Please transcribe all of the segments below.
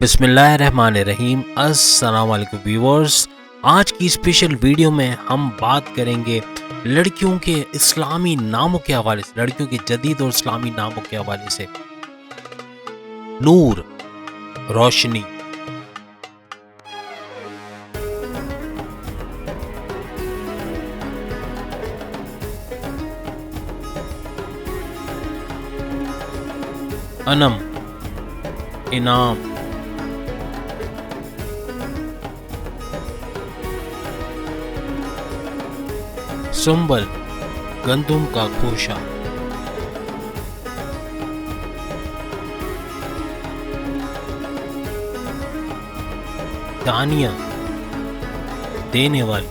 بسم اللہ الرحمن الرحیم۔ السلام علیکم ویورز، آج کی اسپیشل ویڈیو میں ہم بات کریں گے لڑکیوں کے اسلامی ناموں کے حوالے سے، لڑکیوں کے جدید اور اسلامی ناموں کے حوالے سے۔ نور، روشنی، انم، انعام، سنبل، گندم کا گوشہ، دانیہ، دینے والی،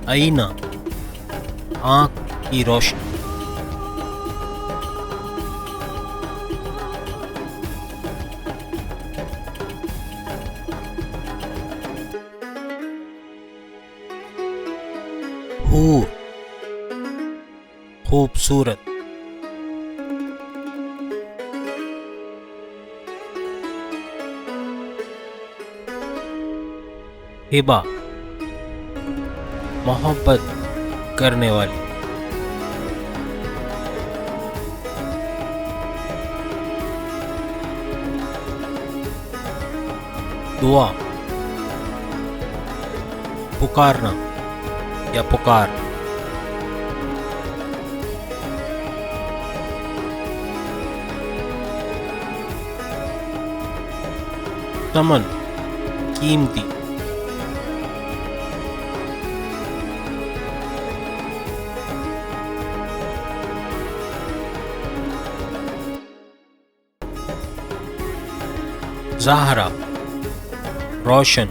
آئینہ، آنکھ کی روشنی، حور، خوبصورت، ہبہ، محبت کرنے والی، دعا، پکارنا یا پکار، ثمن، قیمتی، زہرا، روشن،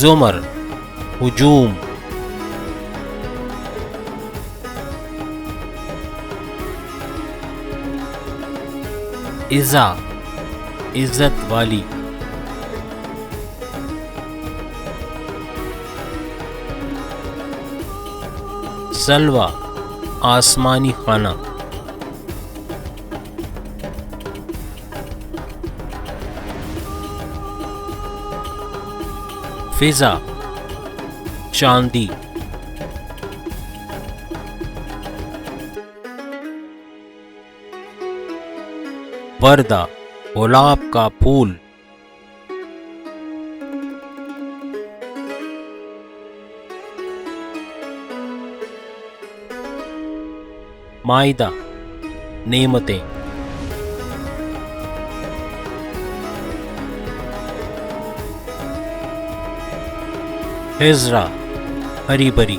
زمر، ہجوم، عزا، عزت والی، سلوہ، آسمانی خانہ، فضا، چاندی، وردہ، گلاب کا پھول، مائدہ، نعمتیں، خضرا، ہری بھری۔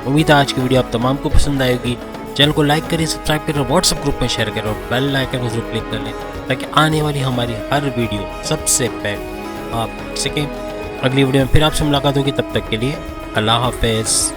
امید ہے آج کی ویڈیو آپ تمام کو پسند آئے گی۔ چینل کو لائک کریں، سبسکرائب کریں، واٹس ایپ گروپ میں شیئر کریں اور بیل آئکن کو ضرور کلک کر لیں تاکہ آنے والی ہماری ہر ویڈیو سب سے پہلے آپ دیکھ سکیں۔ اگلی ویڈیو میں پھر آپ سے ملاقات ہوگی، تب تک کے لیے اللہ حافظ۔